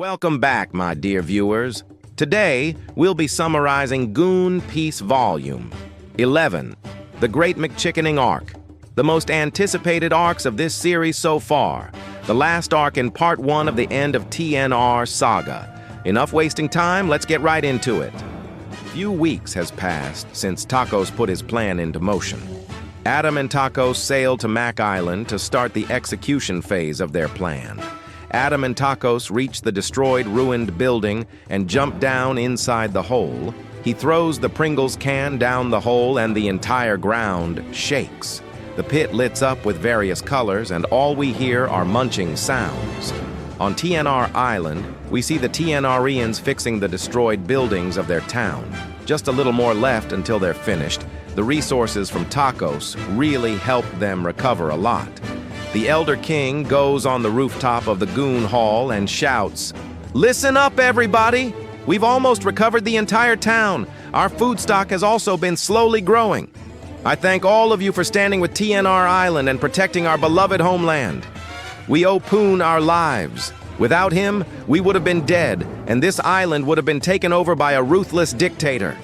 Welcome back, my dear viewers. Today, we'll be summarizing Goon Piece Volume 11, The Great McChickening Arc, the most anticipated arcs of this series so far, the last arc in Part 1 of the end of TNR Saga. Enough wasting time, let's get right into it. Few weeks has passed since Tacos put his plan into motion. Adam and Tacos sailed to Mac Island to start the execution phase of their plan. Adam and Tacos reach the destroyed, ruined building and jump down inside the hole. He throws the Pringles can down the hole and the entire ground shakes. The pit lights up with various colors and all we hear are munching sounds. On TNR Island, we see the TNRians fixing the destroyed buildings of their town. Just a little more left until they're finished. The resources from Tacos really help them recover a lot. The Elder King goes on the rooftop of the Goon Hall and shouts, "Listen up, everybody! We've almost recovered the entire town. Our food stock has also been slowly growing. I thank all of you for standing with TNR Island and protecting our beloved homeland. We owe Poon our lives. Without him, we would have been dead, and this island would have been taken over by a ruthless dictator.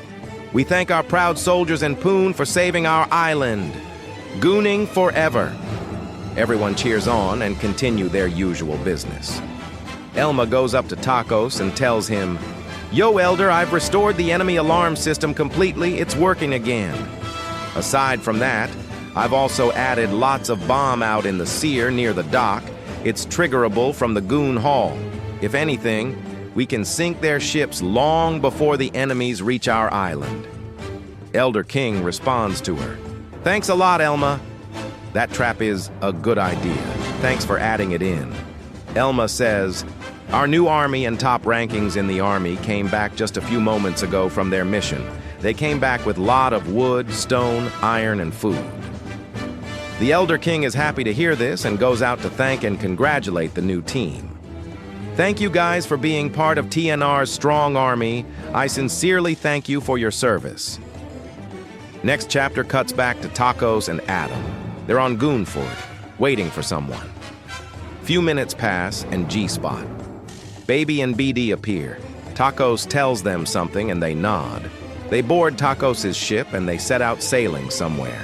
We thank our proud soldiers and Poon for saving our island. Gooning forever." Everyone cheers on and continue their usual business. Elma goes up to Tacos and tells him, "Yo, Elder, I've restored the enemy alarm system completely. It's working again. Aside from that, I've also added lots of bomb out in the seer near the dock. It's triggerable from the Goon Hall. If anything, we can sink their ships long before the enemies reach our island." Elder King responds to her, "Thanks a lot, Elma. That trap is a good idea. Thanks for adding it in." Elma says, "Our new army and top rankings in the army came back just a few moments ago from their mission. They came back with a lot of wood, stone, iron, and food." The Elder King is happy to hear this and goes out to thank and congratulate the new team. "Thank you guys for being part of TNR's strong army. I sincerely thank you for your service." Next chapter cuts back to Tacos and Adam. They're on Goonford, waiting for someone. Few minutes pass and G-Spot. Baby and BD appear. Tacos tells them something and they nod. They board Tacos' ship and they set out sailing somewhere.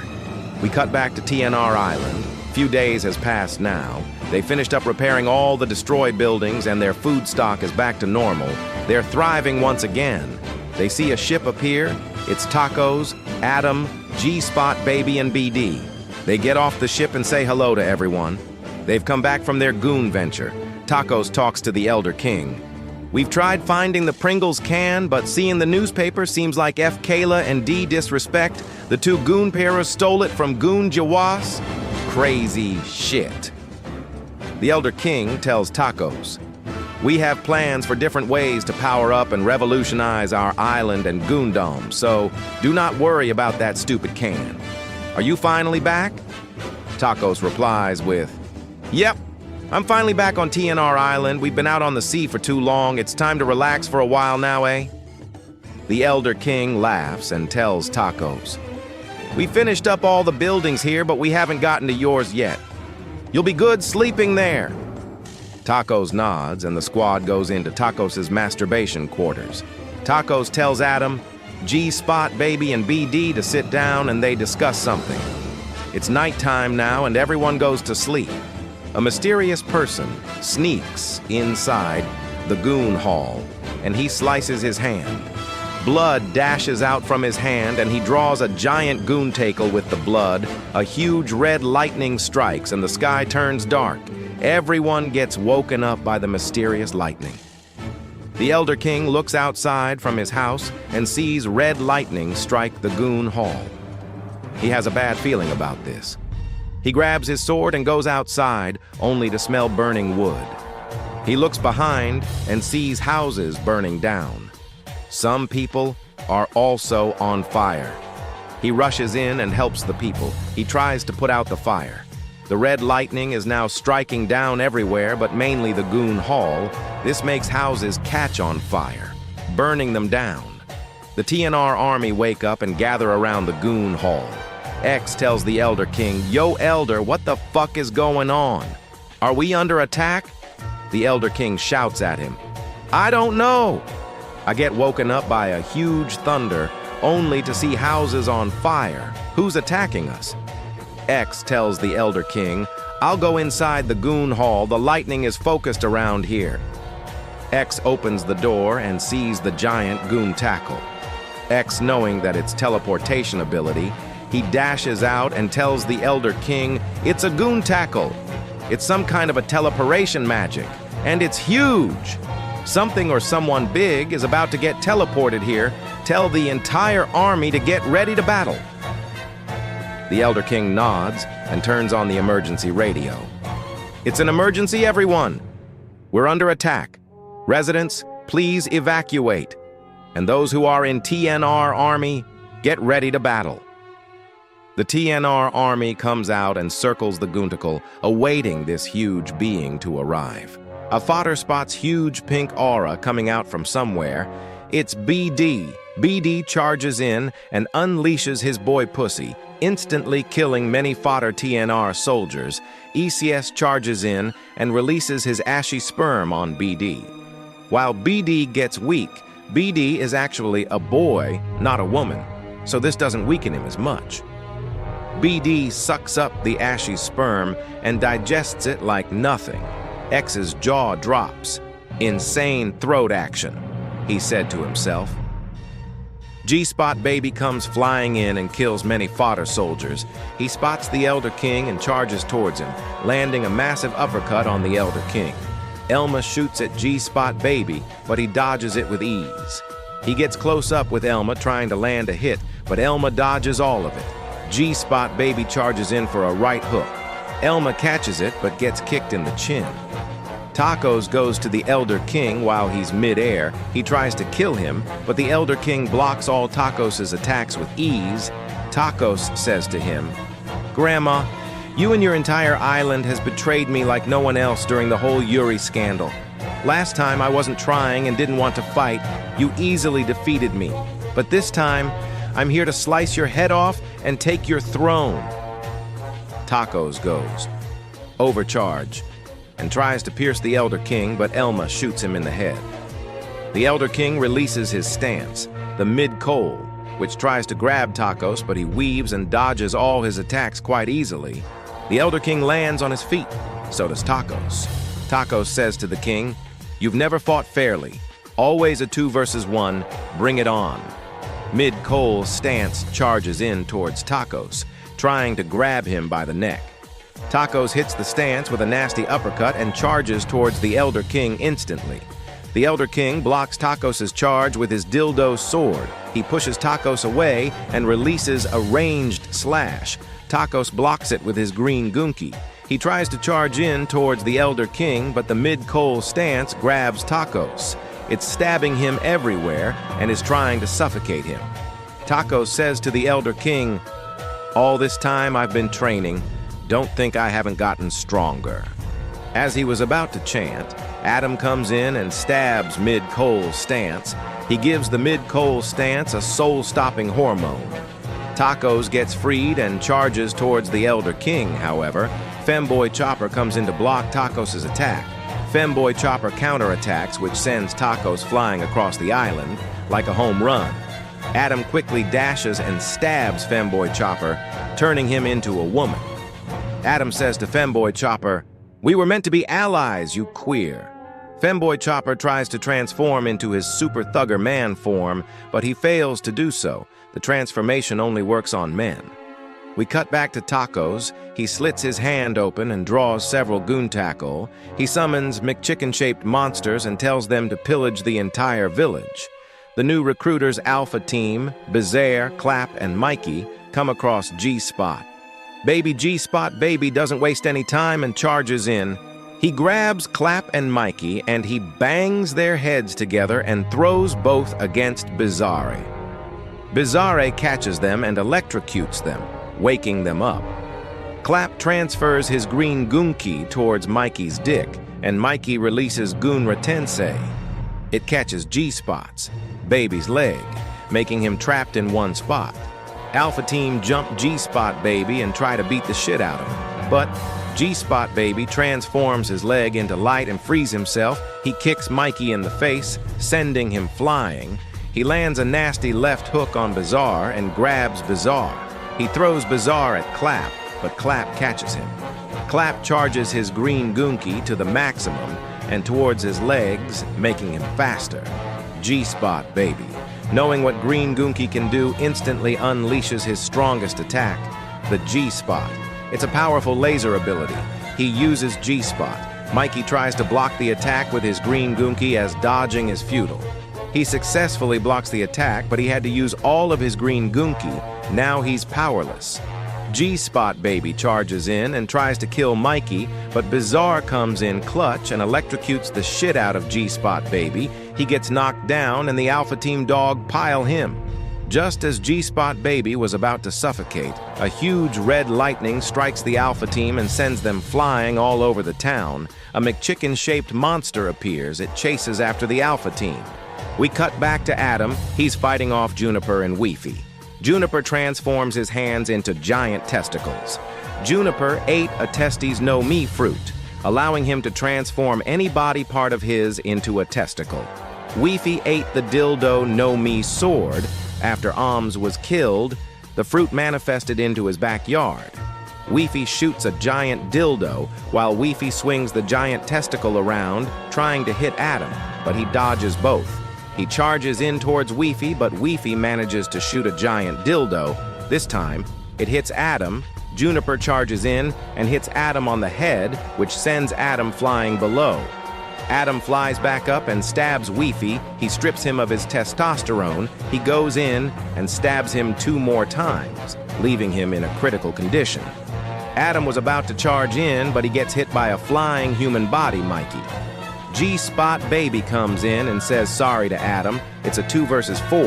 We cut back to TNR Island. Few days has passed now. They finished up repairing all the destroyed buildings and their food stock is back to normal. They're thriving once again. They see a ship appear. It's Tacos, Adam, G-Spot, Baby, and BD. They get off the ship and say hello to everyone. They've come back from their goon venture. Tacos talks to the Elder King. "We've tried finding the Pringles can, but seeing the newspaper seems like F. Kayla and D. Disrespect. The two goon pairs stole it from Goon Jawas. Crazy shit." The Elder King tells Tacos, "We have plans for different ways to power up and revolutionize our island and goondom, so do not worry about that stupid can. Are you finally back?" Tacos replies with, "Yep, I'm finally back on TNR Island. We've been out on the sea for too long. It's time to relax for a while now, eh?" The Elder King laughs and tells Tacos, "We finished up all the buildings here, but we haven't gotten to yours yet. You'll be good sleeping there." Tacos nods and the squad goes into Tacos' masturbation quarters. Tacos tells Adam, G-Spot, Baby, and BD to sit down and they discuss something. It's nighttime now and everyone goes to sleep. A mysterious person sneaks inside the Goon Hall and he slices his hand. Blood dashes out from his hand and he draws a giant goon tackle with the blood. A huge red lightning strikes and the sky turns dark. Everyone gets woken up by the mysterious lightning. The Elder King looks outside from his house and sees red lightning strike the Goon Hall. He has a bad feeling about this. He grabs his sword and goes outside, only to smell burning wood. He looks behind and sees houses burning down. Some people are also on fire. He rushes in and helps the people. He tries to put out the fire. The red lightning is now striking down everywhere, but mainly the Goon Hall. This makes houses catch on fire, burning them down. The TNR army wake up and gather around the Goon Hall. X tells the Elder King, "Yo, Elder, what the fuck is going on? Are we under attack?" The Elder King shouts at him, I don't know. I get woken up by a huge thunder, only to see houses on fire. Who's attacking us? X tells the Elder King, I'll go inside the goon hall, the lightning is focused around here. X opens the door and sees the giant goon tackle. X, knowing that it's teleportation ability, he dashes out and tells the Elder King, it's a goon tackle. It's some kind of a teleportation magic, and it's huge. Something or someone big is about to get teleported here. Tell the entire army to get ready to battle. The Elder King nods and turns on the emergency radio. It's an emergency, everyone. We're under attack. Residents, please evacuate. And those who are in TNR Army, get ready to battle. The TNR Army comes out and circles the Goontacle, awaiting this huge being to arrive. A fodder spots huge pink aura coming out from somewhere. It's BD. BD charges in and unleashes his boy Pussy, instantly killing many fodder TNR soldiers. ECS charges in and releases his ashy sperm on BD. While BD gets weak, BD is actually a boy, not a woman, so this doesn't weaken him as much. BD sucks up the ashy sperm and digests it like nothing. X's jaw drops. Insane throat action, he said to himself. G-Spot Baby comes flying in and kills many fodder soldiers. He spots the Elder King and charges towards him, landing a massive uppercut on the Elder King. Elma shoots at G-Spot Baby, but he dodges it with ease. He gets close up with Elma, trying to land a hit, but Elma dodges all of it. G-Spot Baby charges in for a right hook. Elma catches it, but gets kicked in the chin. Tacos goes to the Elder King while he's mid-air. He tries to kill him, but the Elder King blocks all Tacos' attacks with ease. Tacos says to him, Grandma, you and your entire island has betrayed me like no one else during the whole Yuri scandal. Last time I wasn't trying and didn't want to fight. You easily defeated me. But this time, I'm here to slice your head off and take your throne. Tacos goes. Overcharge. And tries to pierce the Elder King, but Elma shoots him in the head. The Elder King releases his stance, the mid-coal, which tries to grab Tacos, but he weaves and dodges all his attacks quite easily. The Elder King lands on his feet, so does Tacos. Tacos says to the King, You've never fought fairly. Always a 2 versus 1, bring it on. Mid-coal stance charges in towards Tacos, trying to grab him by the neck. Tacos hits the stance with a nasty uppercut and charges towards the Elder King instantly. The Elder King blocks Tacos' charge with his dildo sword. He pushes Tacos away and releases a ranged slash. Tacos blocks it with his green gunki. He tries to charge in towards the Elder King, but the mid-coal stance grabs Tacos. It's stabbing him everywhere and is trying to suffocate him. Tacos says to the Elder King, All this time I've been training. Don't think I haven't gotten stronger. As he was about to chant, Adam comes in and stabs mid-coal stance. He gives the mid-coal stance a soul-stopping hormone. Tacos gets freed and charges towards the Elder King, however. Femboy Chopper comes in to block Tacos' attack. Femboy Chopper counterattacks, which sends Tacos flying across the island like a home run. Adam quickly dashes and stabs Femboy Chopper, turning him into a woman. Adam says to Femboy Chopper, We were meant to be allies, you queer. Femboy Chopper tries to transform into his super thugger man form, but he fails to do so. The transformation only works on men. We cut back to Tacos. He slits his hand open and draws several goon tackle. He summons McChicken-shaped monsters and tells them to pillage the entire village. The new recruiters Alpha Team, Bezaire, Clap, and Mikey come across G-Spot. Baby G-Spot Baby doesn't waste any time and charges in. He grabs Clap and Mikey and he bangs their heads together and throws both against Bezaire. Bezaire catches them and electrocutes them, waking them up. Clap transfers his green gunki towards Mikey's dick, and Mikey releases Gunra Tensei. It catches G-Spot's, Baby's leg, making him trapped in one spot. Alpha Team jump G-Spot Baby and try to beat the shit out of him, but G-Spot Baby transforms his leg into light and frees himself. He kicks Mikey in the face, sending him flying. He lands a nasty left hook on Bizarre and grabs Bizarre. He throws Bizarre at Clap, but Clap catches him. Clap charges his green Goon Key to the maximum and towards his legs, making him faster. G-Spot Baby, knowing what green Goon Key can do, instantly unleashes his strongest attack, the G-Spot. It's a powerful laser ability. He uses G-Spot. Mikey tries to block the attack with his green Goon Key as dodging is futile. He successfully blocks the attack, but he had to use all of his green Goon Key. Now he's powerless. G-Spot Baby charges in and tries to kill Mikey, but Bizarre comes in clutch and electrocutes the shit out of G-Spot Baby. He gets knocked down and the Alpha Team dog pile him. Just as G-Spot Baby was about to suffocate, a huge red lightning strikes the Alpha Team and sends them flying all over the town. A McChicken-shaped monster appears. It chases after the Alpha Team. We cut back to Adam. He's fighting off Juniper and Weefy. Juniper transforms his hands into giant testicles. Juniper ate a Testes No Me fruit, allowing him to transform any body part of his into a testicle. Weefy ate the Dildo No Me sword. After Oms was killed, the fruit manifested into his backyard. Weefy shoots a giant dildo while Weefy swings the giant testicle around, trying to hit Adam, but he dodges both. He charges in towards Weefy, but Weefy manages to shoot a giant dildo. This time, it hits Adam. Juniper charges in and hits Adam on the head, which sends Adam flying below. Adam flies back up and stabs Weefy. He strips him of his testosterone. He goes in and stabs him 2 more times, leaving him in a critical condition. Adam was about to charge in, but he gets hit by a flying human body, Mikey. G-Spot Baby comes in and says sorry to Adam. It's a 2 versus 4.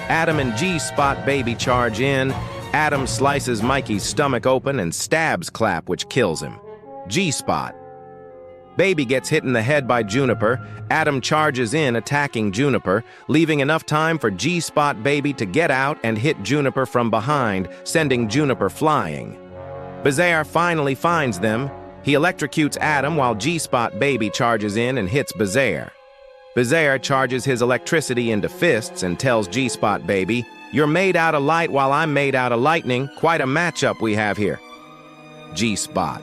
Adam and G-Spot Baby charge in. Adam slices Mikey's stomach open and stabs Clap, which kills him. G-Spot Baby gets hit in the head by Juniper. Adam charges in, attacking Juniper, leaving enough time for G-Spot Baby to get out and hit Juniper from behind, sending Juniper flying. Bizarre finally finds them. He electrocutes Adam while G-Spot Baby charges in and hits Bizarre. Bizarre charges his electricity into fists and tells G-Spot Baby, "You're made out of light while I'm made out of lightning. Quite a matchup we have here." G-Spot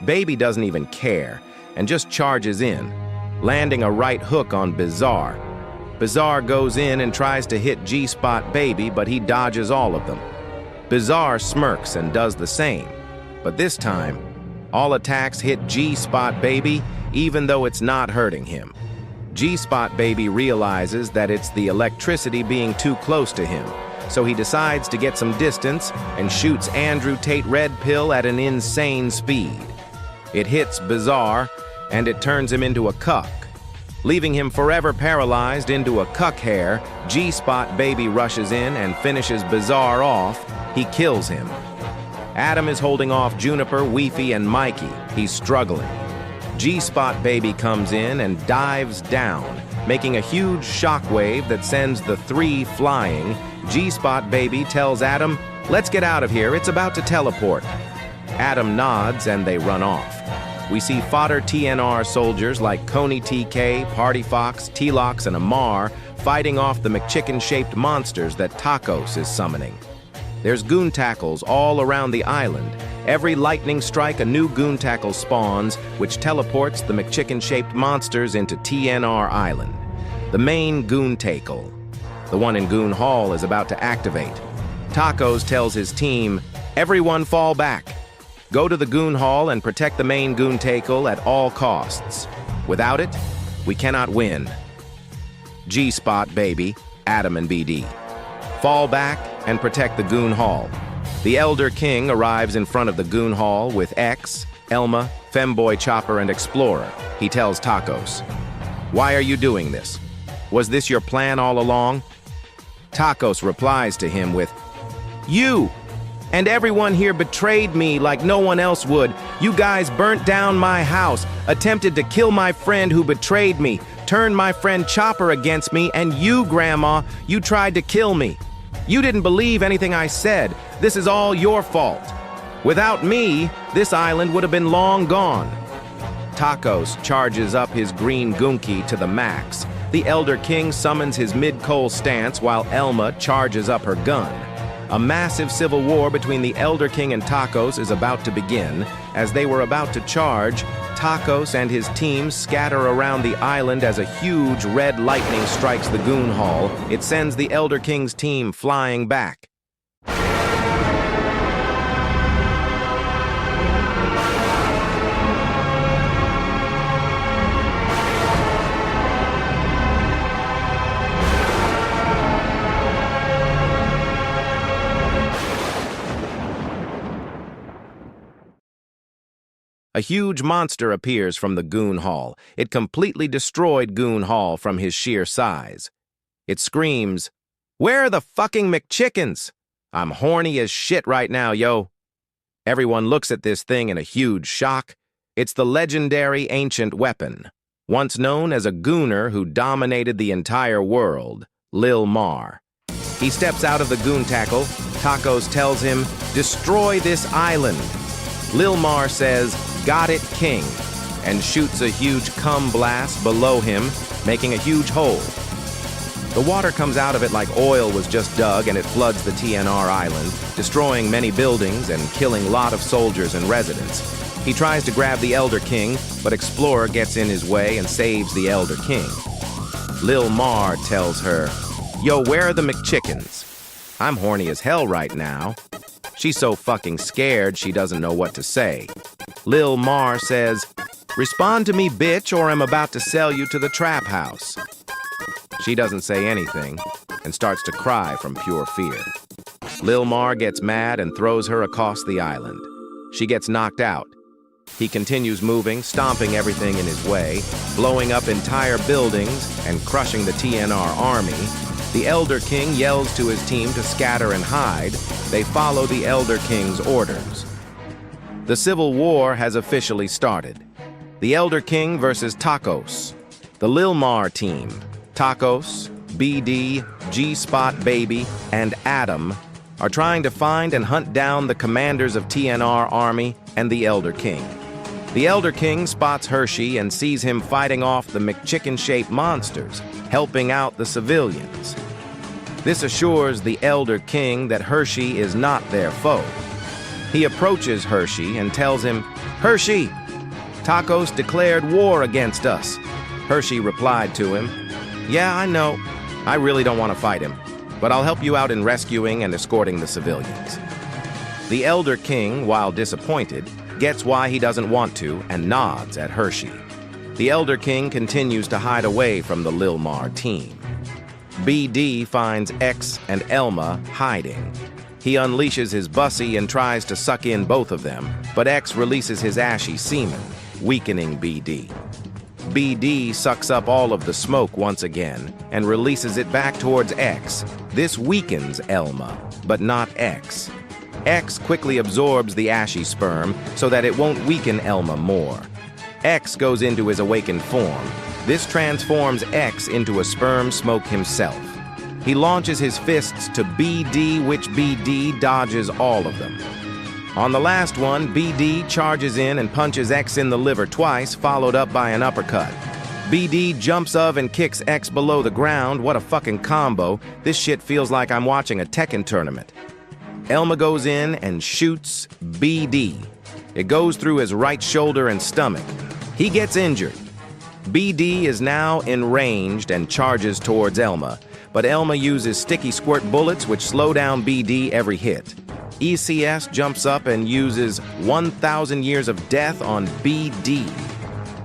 Baby doesn't even care and just charges in, landing a right hook on Bizarre. Bizarre goes in and tries to hit G-Spot Baby, but he dodges all of them. Bizarre smirks and does the same, but this time, all attacks hit G-Spot Baby, even though it's not hurting him. G-Spot Baby realizes that it's the electricity being too close to him, so he decides to get some distance and shoots Andrew Tate Red Pill at an insane speed. It hits Bizarre, and it turns him into a cuck. Leaving him forever paralyzed into a cuck hair, G-Spot Baby rushes in and finishes Bizarre off. He kills him. Adam is holding off Juniper, Weefy, and Mikey. He's struggling. G-Spot Baby comes in and dives down, making a huge shockwave that sends the 3 flying. G-Spot Baby tells Adam, "Let's get out of here, it's about to teleport." Adam nods and they run off. We see fodder TNR soldiers like Coney TK, Party Fox, T-Lox, and Amar fighting off the McChicken-shaped monsters that Tacos is summoning. There's goon tackles all around the island. Every lightning strike, a new goon tackle spawns, which teleports the McChicken-shaped monsters into TNR Island. The main goon tackle, the one in Goon Hall, is about to activate. Tacos tells his team, "Everyone fall back. Go to the Goon Hall and protect the main goon tackle at all costs. Without it, we cannot win." G-Spot Baby, Adam and BD fall back and protect the Goon Hall. The Elder King arrives in front of the Goon Hall with X, Elma, Femboy Chopper, and Explorer. He tells Tacos, "Why are you doing this? Was this your plan all along?" Tacos replies to him with, "You and everyone here betrayed me like no one else would. You guys burnt down my house, attempted to kill my friend who betrayed me, turned my friend Chopper against me, and you, Grandma, you tried to kill me. You didn't believe anything I said. This is all your fault. Without me, this island would have been long gone. Tacos charges up his green Goonki to the max. The Elder King summons his mid-coal stance while Elma charges up her gun. A massive civil war between the Elder King and Tacos is about to begin. As they were about to charge, Tacos and his team scatter around the island as a huge red lightning strikes the Goon Hall. It sends the Elder King's team flying back. A huge monster appears from the Goon Hall. It completely destroyed Goon Hall from his sheer size. It screams, "Where are the fucking McChickens? I'm horny as shit right now, yo." Everyone looks at this thing in a huge shock. It's the legendary ancient weapon, once known as a gooner who dominated the entire world, Lil Mar. He steps out of the goon tackle. Tacos tells him, "Destroy this island." Lil Mar says, "Got it, King," and shoots a huge cum blast below him, making a huge hole. The water comes out of it like oil was just dug, and it floods the TNR Island, destroying many buildings and killing a lot of soldiers and residents. He tries to grab the Elder King, but Explorer gets in his way and saves the Elder King. Lil Mar tells her, "Yo, where are the McChickens? I'm horny as hell right now." She's so fucking scared she doesn't know what to say. Lil Mar says, "Respond to me, bitch, or I'm about to sell you to the trap house." She doesn't say anything and starts to cry from pure fear. Lil Mar gets mad and throws her across the island. She gets knocked out. He continues moving, stomping everything in his way, blowing up entire buildings and crushing the TNR army. The Elder King yells to his team to scatter and hide. They follow the Elder King's orders. The Civil War has officially started. The Elder King versus Tacos. The Lil Mar team, Tacos, BD, G-Spot Baby, and Adam, are trying to find and hunt down the commanders of TNR Army and the Elder King. The Elder King spots Hershey and sees him fighting off the McChicken-shaped monsters, helping out the civilians. This assures the Elder King that Hershey is not their foe. He approaches Hershey and tells him, "Hershey, Tacos declared war against us." Hershey replied to him, "Yeah, I know. I really don't want to fight him, but I'll help you out in rescuing and escorting the civilians." The Elder King, while disappointed, gets why he doesn't want to and nods at Hershey. The Elder King continues to hide away from the Lil Mar team. BD finds X and Elma hiding. He unleashes his bussy and tries to suck in both of them, but X releases his ashy semen, weakening BD. BD sucks up all of the smoke once again and releases it back towards X. This weakens Elma, but not X. X quickly absorbs the ashy sperm so that it won't weaken Elma more. X goes into his awakened form. This transforms X into a sperm smoke himself. He launches his fists to BD, which BD dodges all of them. On the last one, BD charges in and punches X in the liver twice, followed up by an uppercut. BD jumps up and kicks X below the ground. What a fucking combo. This shit feels like I'm watching a Tekken tournament. Elma goes in and shoots BD. It goes through his right shoulder and stomach. He gets injured. BD is now enraged and charges towards Elma, but Elma uses sticky squirt bullets which slow down BD every hit. ECS jumps up and uses 1,000 Years of Death on BD.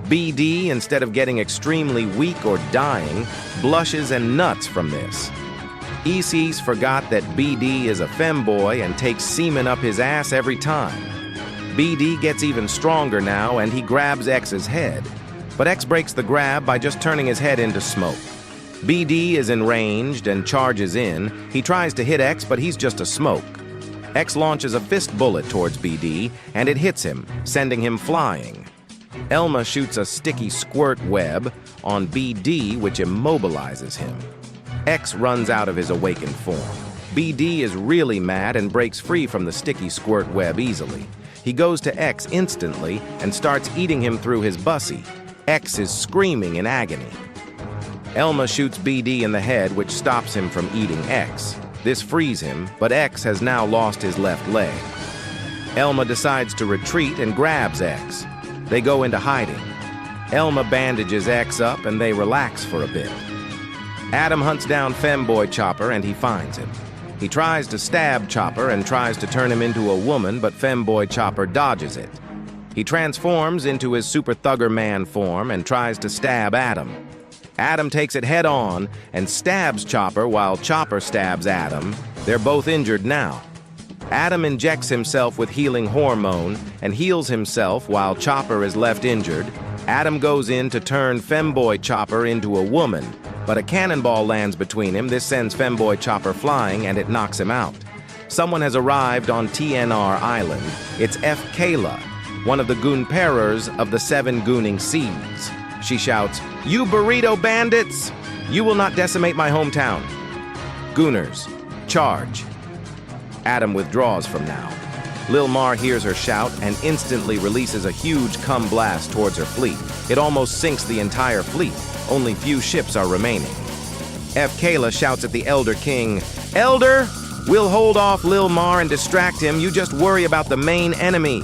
BD, instead of getting extremely weak or dying, blushes and nuts from this. EC's forgot that BD is a femboy and takes semen up his ass every time. BD gets even stronger now and he grabs X's head, but X breaks the grab by just turning his head into smoke. BD is enraged and charges in. He tries to hit X, but he's just a smoke. X launches a fist bullet towards BD, and it hits him, sending him flying. Elma shoots a sticky squirt web on BD, which immobilizes him. X runs out of his awakened form. BD is really mad and breaks free from the sticky squirt web easily. He goes to X instantly and starts eating him through his bussy. X is screaming in agony. Elma shoots BD in the head, which stops him from eating X. This frees him, but X has now lost his left leg. Elma decides to retreat and grabs X. They go into hiding. Elma bandages X up and they relax for a bit. Adam hunts down Femboy Chopper and he finds him. He tries to stab Chopper and tries to turn him into a woman, but Femboy Chopper dodges it. He transforms into his Super Thugger Man form and tries to stab Adam. Adam takes it head on and stabs Chopper while Chopper stabs Adam. They're both injured now. Adam injects himself with healing hormone and heals himself while Chopper is left injured. Adam goes in to turn Femboy Chopper into a woman, but a cannonball lands between him. This sends Femboy Chopper flying and it knocks him out. Someone has arrived on TNR Island. It's Kayla, one of the goonperers of the 7 gooning seas. She shouts, "You burrito bandits! You will not decimate my hometown. Gooners, charge." Adam withdraws from now. Lil Mar hears her shout and instantly releases a huge cum blast towards her fleet. It almost sinks the entire fleet. Only few ships are remaining. Kayla shouts at the Elder King, "Elder, we'll hold off Lil Mar and distract him. You just worry about the main enemy."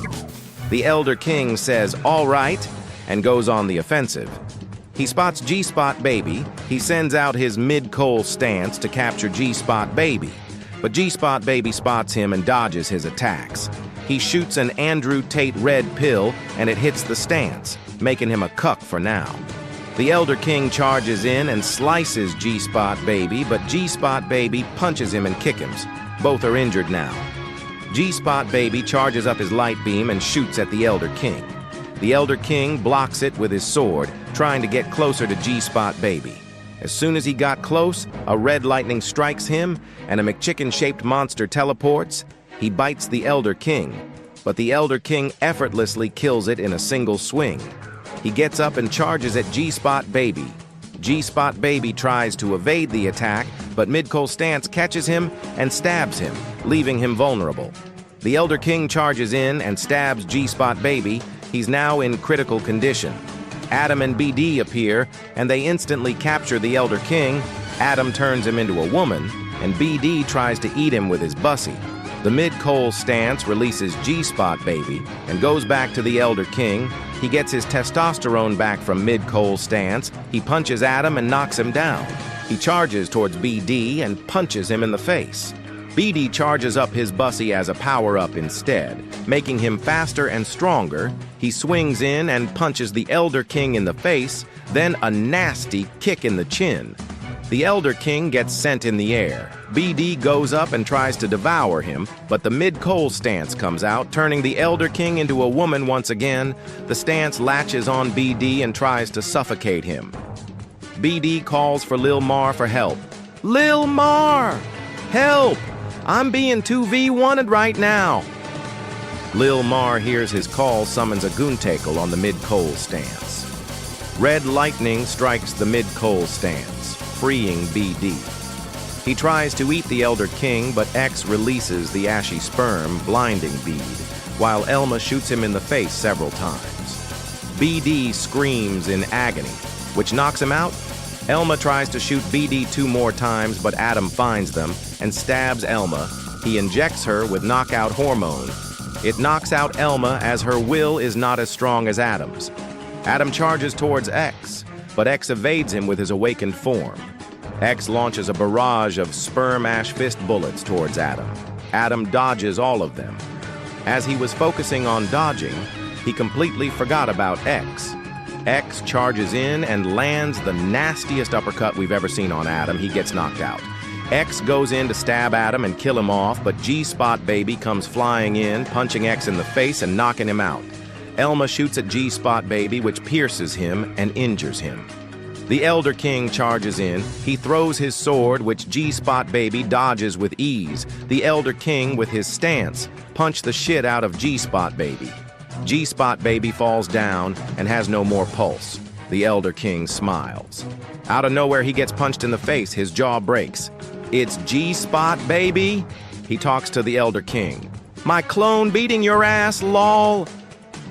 The Elder King says, "All right," and goes on the offensive. He spots G-Spot Baby. He sends out his mid-coal stance to capture G-Spot Baby. But G-Spot Baby spots him and dodges his attacks. He shoots an Andrew Tate red pill and it hits the stance, making him a cuck for now. The Elder King charges in and slices G-Spot Baby, but G-Spot Baby punches him and kicks him. Both are injured now. G-Spot Baby charges up his light beam and shoots at the Elder King. The Elder King blocks it with his sword, trying to get closer to G-Spot Baby. As soon as he got close, a red lightning strikes him, and a McChicken-shaped monster teleports. He bites the Elder King, but the Elder King effortlessly kills it in a single swing. He gets up and charges at G-Spot Baby. G-Spot Baby tries to evade the attack, but Mid-Coal Stance catches him and stabs him, leaving him vulnerable. The Elder King charges in and stabs G-Spot Baby. He's now in critical condition. Adam and BD appear, and they instantly capture the Elder King. Adam turns him into a woman, and BD tries to eat him with his bussy. The Mid-Coal Stance releases G-Spot Baby and goes back to the Elder King. He gets his testosterone back from Mid-Coal Stance. He punches Adam and knocks him down. He charges towards BD and punches him in the face. BD charges up his bussy as a power-up instead, making him faster and stronger. He swings in and punches the Elder King in the face, then a nasty kick in the chin. The Elder King gets sent in the air. BD goes up and tries to devour him, but the Mid-Coal Stance comes out, turning the Elder King into a woman once again. The stance latches on BD and tries to suffocate him. BD calls for Lil Mar for help. "Lil Mar! Help! I'm being 2v1'd right now." Lil Mar hears his call, summons a Goontackle on the Mid-Coal Stance. Red lightning strikes the Mid-Coal Stance, freeing BD. He tries to eat the Elder King, but X releases the ashy sperm, blinding BD, while Elma shoots him in the face several times. BD screams in agony, which knocks him out. Elma tries to shoot BD 2 more times, but Adam finds them and stabs Elma. He injects her with knockout hormone. It knocks out Elma as her will is not as strong as Adam's. Adam charges towards X, but X evades him with his awakened form. X launches a barrage of sperm ash fist bullets towards Adam. Adam dodges all of them. As he was focusing on dodging, he completely forgot about X. X charges in and lands the nastiest uppercut we've ever seen on Adam. He gets knocked out. X goes in to stab Adam and kill him off, but G-Spot Baby comes flying in, punching X in the face and knocking him out. Elma shoots at G-Spot Baby, which pierces him and injures him. The Elder King charges in. He throws his sword, which G-Spot Baby dodges with ease. The Elder King, with his stance, punched the shit out of G-Spot Baby. G-Spot Baby falls down and has no more pulse. The Elder King smiles. Out of nowhere, he gets punched in the face. His jaw breaks. It's G-Spot, baby. He talks to the Elder King. My clone beating your ass, lol.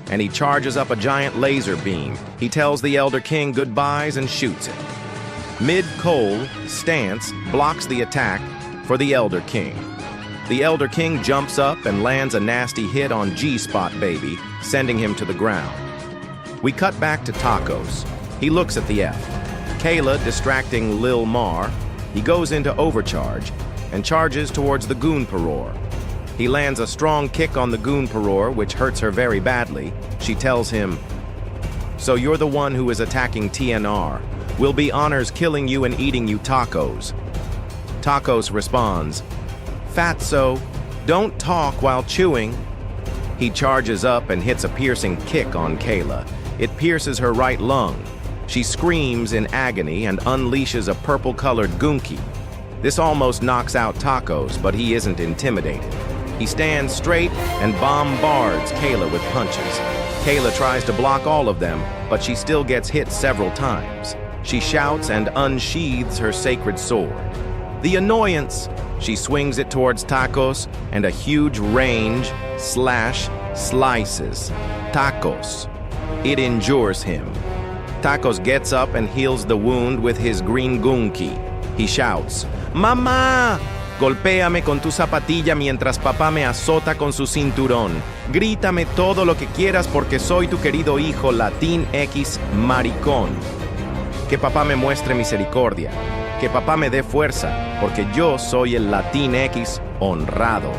And he charges up a giant laser beam. He tells the Elder King goodbyes and shoots it. Mid-Cole, Stance blocks the attack for the Elder King. The Elder King jumps up and lands a nasty hit on G-Spot, baby, sending him to the ground. We cut back to Tacos. He looks at the F. Kayla distracting Lil Mar. He goes into overcharge and charges towards the Goon Peror. He lands a strong kick on the Goon Peror, which hurts her very badly. She tells him, "So you're the one who is attacking TNR. Will be honors killing you and eating you tacos." Tacos responds, "Fatso, don't talk while chewing." He charges up and hits a piercing kick on Kayla. It pierces her right lung. She screams in agony and unleashes a purple-colored gunki. This almost knocks out Tacos, but he isn't intimidated. He stands straight and bombards Kayla with punches. Kayla tries to block all of them, but she still gets hit several times. She shouts and unsheathes her sacred sword. The annoyance! She swings it towards Tacos, and a huge range slash slices Tacos. It injures him. Tacos gets up and heals the wound with his green gunki. He shouts, "Mamá! Golpéame con tu zapatilla mientras papá me azota con su cinturón. Grítame todo lo que quieras porque soy tu querido hijo Latín X maricón. Que papá me muestre misericordia. Que papá me dé fuerza porque yo soy el Latín X honrado."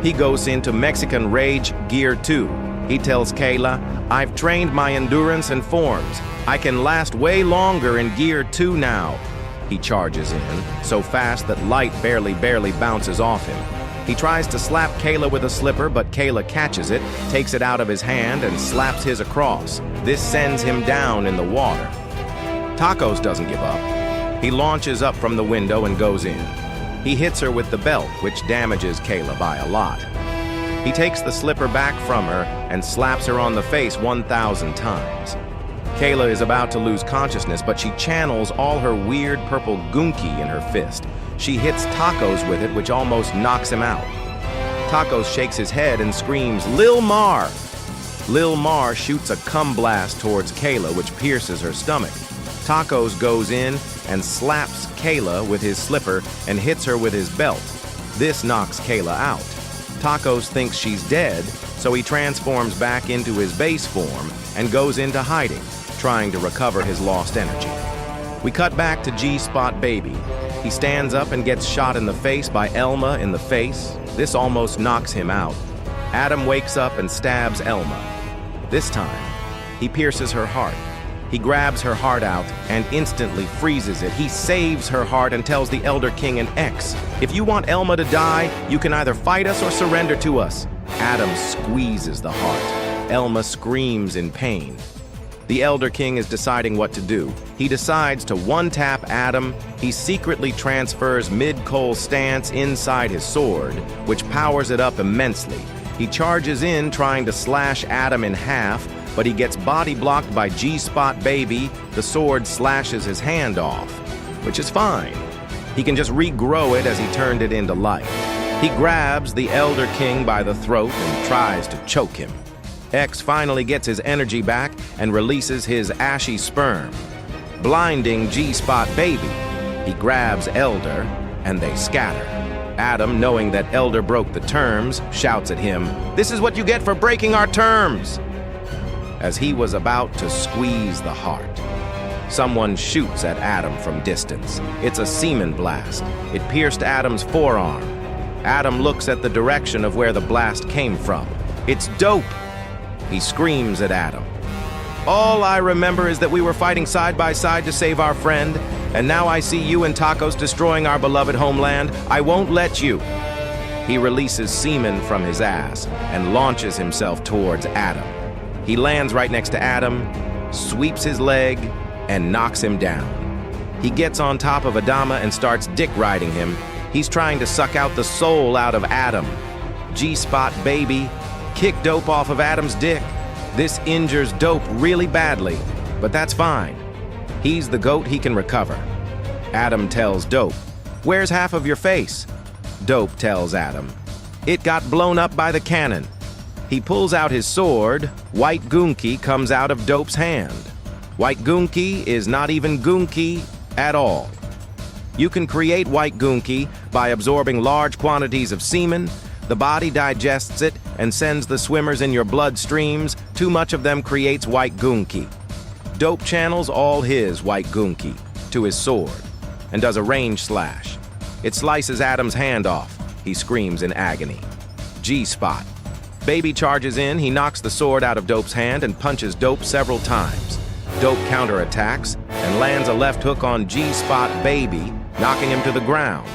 He goes into Mexican Rage Gear 2. He tells Kayla, "I've trained my endurance and forms. I can last way longer in Gear 2 now." He charges in, so fast that light barely bounces off him. He tries to slap Kayla with a slipper, but Kayla catches it, takes it out of his hand, and slaps his across. This sends him down in the water. Tacos doesn't give up. He launches up from the window and goes in. He hits her with the belt, which damages Kayla by a lot. He takes the slipper back from her and slaps her on the face 1,000 times. Kayla is about to lose consciousness, but she channels all her weird purple gunki in her fist. She hits Tacos with it, which almost knocks him out. Tacos shakes his head and screams, "Lil Mar!" Lil Mar shoots a cum blast towards Kayla, which pierces her stomach. Tacos goes in and slaps Kayla with his slipper and hits her with his belt. This knocks Kayla out. Tacos thinks she's dead, so he transforms back into his base form and goes into hiding, trying to recover his lost energy. We cut back to G-Spot Baby. He stands up and gets shot in the face by Elma in the face. This almost knocks him out. Adam wakes up and stabs Elma. This time, he pierces her heart. He grabs her heart out and instantly freezes it. He saves her heart and tells the Elder King and X, "If you want Elma to die, you can either fight us or surrender to us." Adam squeezes the heart. Elma screams in pain. The Elder King is deciding what to do. He decides to one-tap Adam. He secretly transfers Mid-Cole Stance inside his sword, which powers it up immensely. He charges in, trying to slash Adam in half, but he gets body blocked by G-Spot Baby. The sword slashes his hand off, which is fine. He can just regrow it as he turned it into life. He grabs the Elder King by the throat and tries to choke him. X finally gets his energy back and releases his ashy sperm, blinding G-Spot Baby. He grabs Elder, and they scatter. Adam, knowing that Elder broke the terms, shouts at him, "This is what you get for breaking our terms!" As he was about to squeeze the heart, someone shoots at Adam from distance. It's a semen blast. It pierced Adam's forearm. Adam looks at the direction of where the blast came from. It's Dope! He screams at Adam. "All I remember is that we were fighting side by side to save our friend, and now I see you and Tacos destroying our beloved homeland. I won't let you." He releases semen from his ass and launches himself towards Adam. He lands right next to Adam, sweeps his leg, and knocks him down. He gets on top of Adama and starts dick riding him. He's trying to suck out the soul out of Adam. G-Spot Baby kick Dope off of Adam's dick. This injures Dope really badly, but that's fine. He's the goat, he can recover. Adam tells Dope, Where's half of your face? Dope tells Adam. It got blown up by the cannon. He pulls out his sword. White Goon Key comes out of Dope's hand. White Goon Key is not even Goon Key at all. You can create White Goon Key by absorbing large quantities of semen. The body digests it and sends the swimmers in your bloodstreams. Too much of them creates White Goon Key. Dope channels all his White Goon Key to his sword and does a range slash. It slices Adam's hand off. He screams in agony. G-spot. Baby charges in. He knocks the sword out of Dope's hand and punches Dope several times. Dope counterattacks and lands a left hook on G-spot Baby, knocking him to the ground.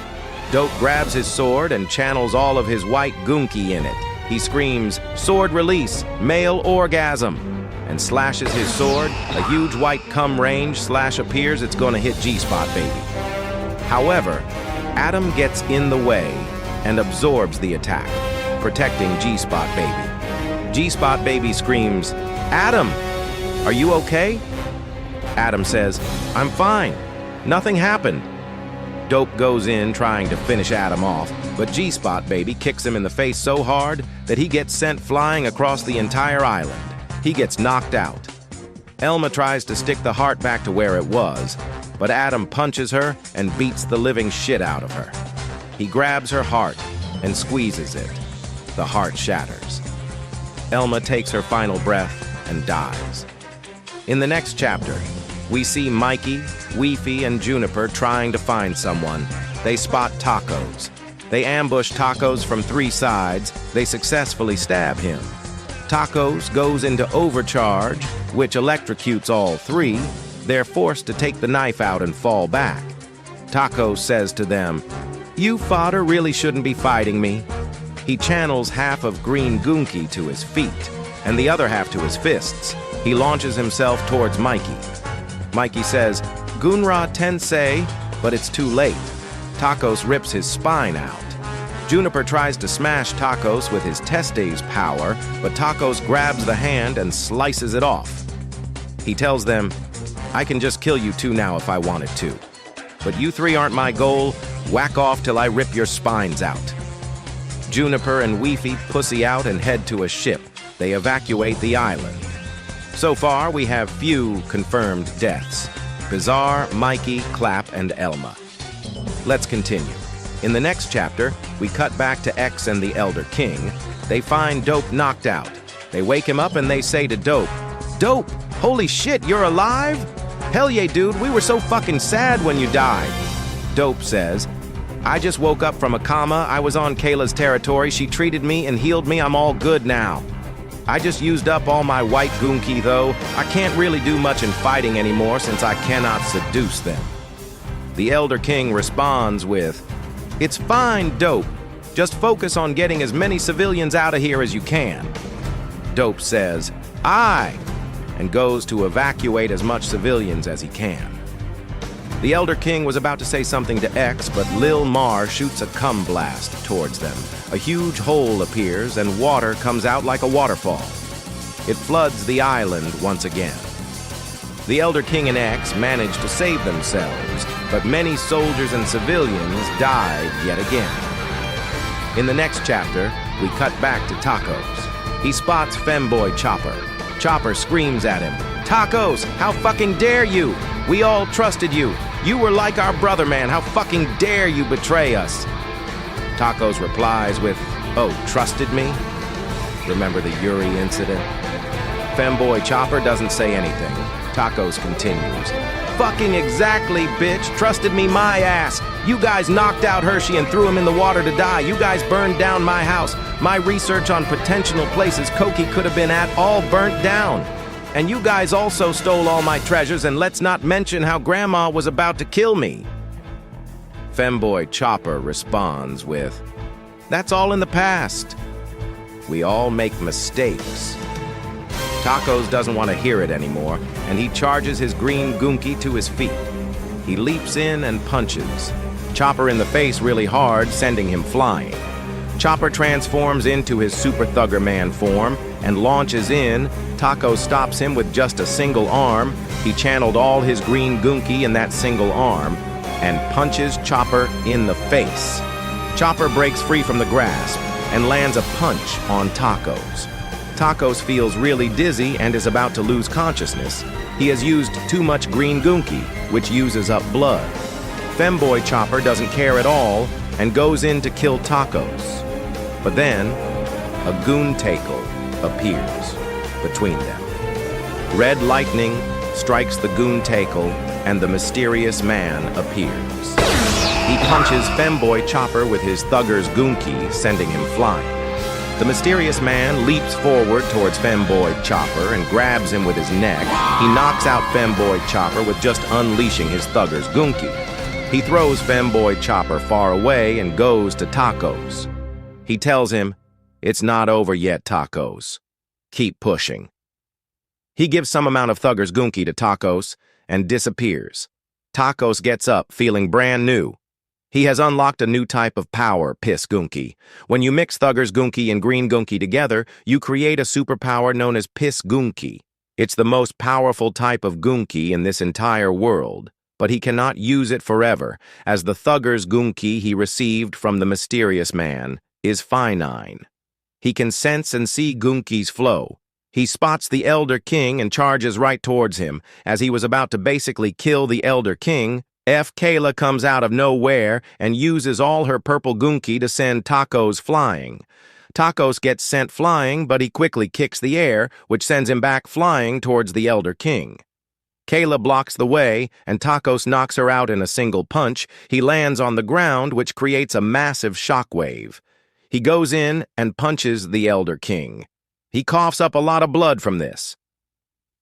Dope grabs his sword and channels all of his White Goon Key in it. He screams, "Sword release, male orgasm," and slashes his sword. A huge white cum range slash appears. It's gonna hit G-spot Baby. However, Adam gets in the way and absorbs the attack, protecting G-spot Baby. G-spot Baby screams, "Adam, are you okay?" Adam says, "I'm fine. Nothing happened." Dope goes in trying to finish Adam off, but G-spot Baby kicks him in the face so hard that he gets sent flying across the entire island. He gets knocked out. Elma tries to stick the heart back to where it was, but Adam punches her and beats the living shit out of her. He grabs her heart and squeezes it. The heart shatters. Elma takes her final breath and dies. In the next chapter, we see Mikey, Weefy, and Juniper trying to find someone. They spot Tacos. They ambush Tacos from 3 sides. They successfully stab him. Tacos goes into overcharge, which electrocutes all 3. They're forced to take the knife out and fall back. Tacos says to them, "You fodder really shouldn't be fighting me." He channels half of Green Goon Key to his feet and the other half to his fists. He launches himself towards Mikey. Mikey says, "Gunra Tensei," but it's too late. Tacos rips his spine out. Juniper tries to smash Tacos with his Testes power, but Tacos grabs the hand and slices it off. He tells them, "I can just kill you 2 now if I wanted to. But you 3 aren't my goal. Whack off till I rip your spines out." Juniper and Weefy pussy out and head to a ship. They evacuate the island. So far, we have few confirmed deaths: Bizarre, Mikey, Clap, and Elma. Let's continue. In the next chapter, we cut back to X and the Elder King. They find Dope knocked out. They wake him up and they say to Dope, "Dope, holy shit, you're alive? Hell yeah, dude, we were so fucking sad when you died." Dope says, "I just woke up from a coma. I was on Kayla's territory. She treated me and healed me. I'm all good now. I just used up all my White Goon Key, though. I can't really do much in fighting anymore since I cannot seduce them." The Elder King responds with, "It's fine, Dope. Just focus on getting as many civilians out of here as you can." Dope says, "Aye," and goes to evacuate as much civilians as he can. The Elder King was about to say something to X, but Lil Mar shoots a cum blast towards them. A huge hole appears and water comes out like a waterfall. It floods the island once again. The Elder King and X manage to save themselves, but many soldiers and civilians died yet again. In the next chapter, we cut back to Tacos. He spots Femboy Chopper. Chopper screams at him, "Tacos, how fucking dare you? We all trusted you. You were like our brother, man. How fucking dare you betray us?" Tacos replies with, "Oh, trusted me? Remember the Yuri incident?" Femboy Chopper doesn't say anything. Tacos continues, "Fucking exactly, bitch. Trusted me my ass. You guys knocked out Hershey and threw him in the water to die. You guys burned down my house. My research on potential places Koki could have been at all burnt down. And you guys also stole all my treasures, and let's not mention how Grandma was about to kill me." Femboy Chopper responds with, "That's all in the past. We all make mistakes." Tacos doesn't want to hear it anymore, and he charges his Green Goon Key to his feet. He leaps in and punches Chopper in the face really hard, sending him flying. Chopper transforms into his Super Thugger Man form and launches in. Taco stops him with just a single arm. He channeled all his Green Goon Key in that single arm, and punches Chopper in the face. Chopper breaks free from the grasp and lands a punch on Tacos. Tacos feels really dizzy and is about to lose consciousness. He has used too much green gunki, which uses up blood. Femboy Chopper doesn't care at all and goes in to kill Tacos. But then, a Goon Tackle appears between them. Red lightning strikes the Goon Tackle and the mysterious man appears. He punches Femboy Chopper with his Thugger's Gunki, sending him flying. The mysterious man leaps forward towards Femboy Chopper and grabs him with his neck. He knocks out Femboy Chopper with just unleashing his Thugger's Gunki. He throws Femboy Chopper far away and goes to Tacos. He tells him, "It's not over yet, Tacos. Keep pushing." He gives some amount of Thugger's Gunki to Tacos and disappears. Tacos gets up, feeling brand new. He has unlocked a new type of power, Piss Gunki. When you mix Thugger's Gunki and Green Gunki together, you create a superpower known as Piss Gunki. It's the most powerful type of Gunki in this entire world, but he cannot use it forever, as the Thugger's Gunki he received from the mysterious man is finite. He can sense and see Gunki's flow. He spots the Elder King and charges right towards him. As he was about to basically kill the Elder King, Kayla comes out of nowhere and uses all her purple Gunki to send Tacos flying. Tacos gets sent flying, but he quickly kicks the air, which sends him back flying towards the Elder King. Kayla blocks the way, and Tacos knocks her out in a single punch. He lands on the ground, which creates a massive shockwave. He goes in and punches the Elder King. He coughs up a lot of blood from this.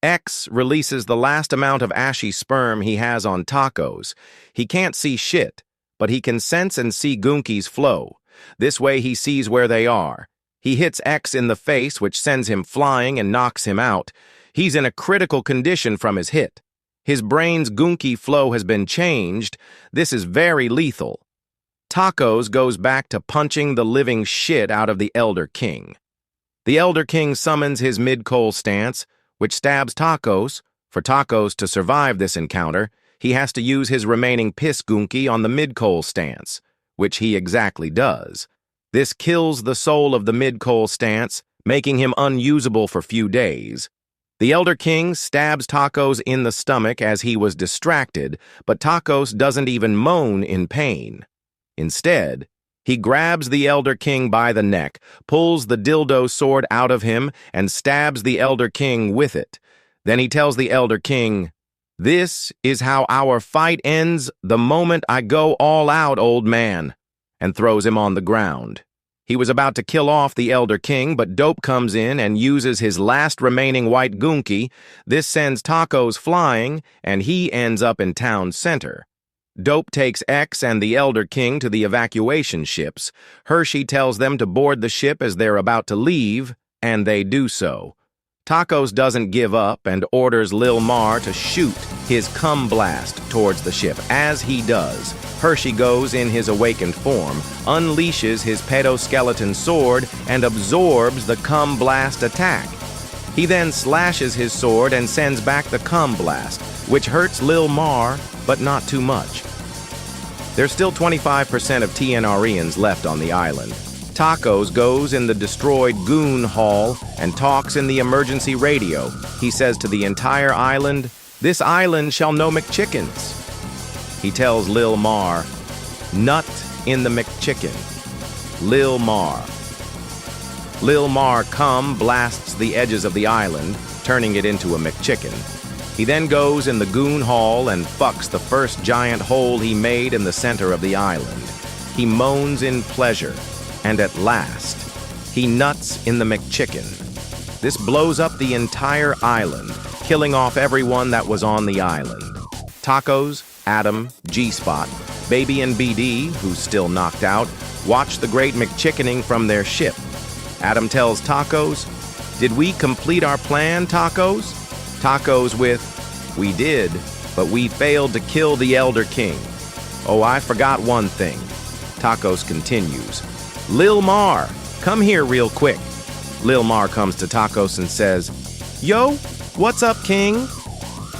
X releases the last amount of ashy sperm he has on Tacos. He can't see shit, but he can sense and see Gunki's flow. This way he sees where they are. He hits X in the face, which sends him flying and knocks him out. He's in a critical condition from his hit. His brain's Gunki flow has been changed. This is very lethal. Tacos goes back to punching the living shit out of the Elder King. The Elder King summons his mid-coal stance, which stabs Tacos. For Tacos to survive this encounter, he has to use his remaining Piss Gunki on the mid-coal stance, which he exactly does. This kills the soul of the mid-coal stance, making him unusable for few days. The Elder King stabs Tacos in the stomach as he was distracted, but Tacos doesn't even moan in pain. Instead, he grabs the Elder King by the neck, pulls the dildo sword out of him, and stabs the Elder King with it. Then he tells the Elder King, "This is how our fight ends the moment I go all out, old man," and throws him on the ground. He was about to kill off the Elder King, but Dope comes in and uses his last remaining white Gunki. This sends Tacos flying, and he ends up in town center. Dope takes X and the Elder King to the evacuation ships. Hershey tells them to board the ship as they're about to leave, and they do so. Tacos doesn't give up and orders Lil Mar to shoot his cum blast towards the ship. As he does, Hershey goes in his awakened form, unleashes his pedoskeleton sword, and absorbs the cum blast attack. He then slashes his sword and sends back the cum blast, which hurts Lil Mar, but not too much. There's still 25% of TNRians left on the island. Tacos goes in the destroyed Goon Hall and talks in the emergency radio. He says to the entire island, "This island shall know McChickens." He tells Lil Mar, "Nut in the McChicken." Lil Mar. Lil Mar cum blasts the edges of the island, turning it into a McChicken. He then goes in the Goon Hall and fucks the first giant hole he made in the center of the island. He moans in pleasure, and at last, he nuts in the McChicken. This blows up the entire island, killing off everyone that was on the island. Tacos, Adam, G-Spot, Baby and BD, who's still knocked out, watch the Great McChickening from their ship. Adam tells Tacos, "Did we complete our plan, Tacos?" Tacos with, "We did, but we failed to kill the Elder King. Oh, I forgot one thing." Tacos continues, "Lil Mar, come here real quick." Lil Mar comes to Tacos and says, "Yo, what's up, King?"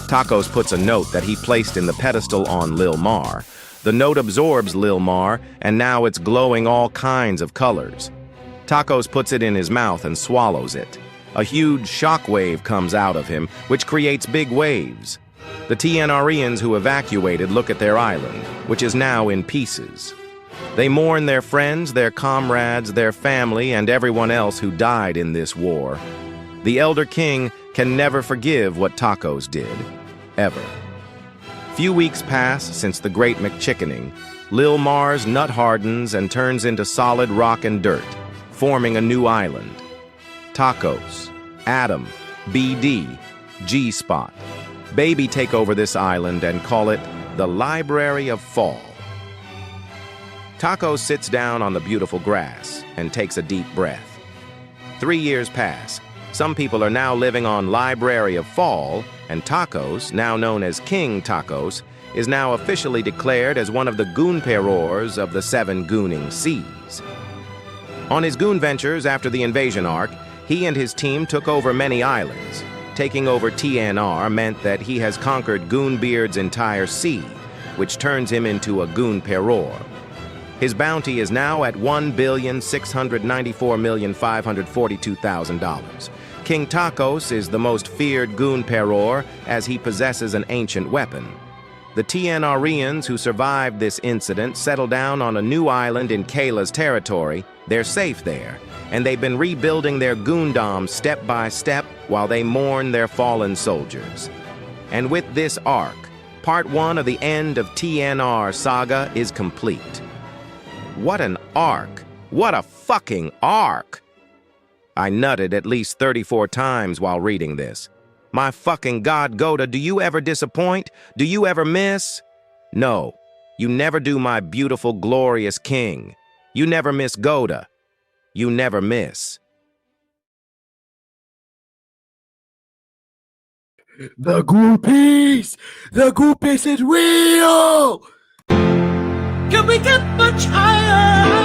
Tacos puts a note that he placed in the pedestal on Lil Mar. The note absorbs Lil Mar, and now it's glowing all kinds of colors. Tacos puts it in his mouth and swallows it. A huge shockwave comes out of him, which creates big waves. The TNRians who evacuated look at their island, which is now in pieces. They mourn their friends, their comrades, their family, and everyone else who died in this war. The Elder King can never forgive what Tacos did, ever. Few weeks pass since the Great McChickening. Lil Mar's nut hardens and turns into solid rock and dirt, forming a new island. Tacos, Adam, BD, G-Spot. Baby take over this island and call it the Library of Fall. Tacos sits down on the beautiful grass and takes a deep breath. 3 years pass. Some people are now living on Library of Fall, and Tacos, now known as King Tacos, is now officially declared as one of the Goon Perors of the 7 Gooning Seas. On his Goon ventures after the invasion arc, he and his team took over many islands. Taking over TNR meant that he has conquered Goonbeard's entire sea, which turns him into a Goon Peror. His bounty is now at $1,694,542,000. King Tacos is the most feared Goon Peror as he possesses an ancient weapon. The TNRians who survived this incident settle down on a new island in Kayla's territory. They're safe there, and they've been rebuilding their Goondom step by step while they mourn their fallen soldiers. And with this arc, part 1 of the end of TNR Saga is complete. What an arc! What a fucking arc! I nutted at least 34 times while reading this. My fucking God, Goda, do you ever disappoint? Do you ever miss? No, you never do, my beautiful, glorious king. You never miss, Goda. You never miss. The Goon Piece! The Goon Piece is real! Can we get much higher?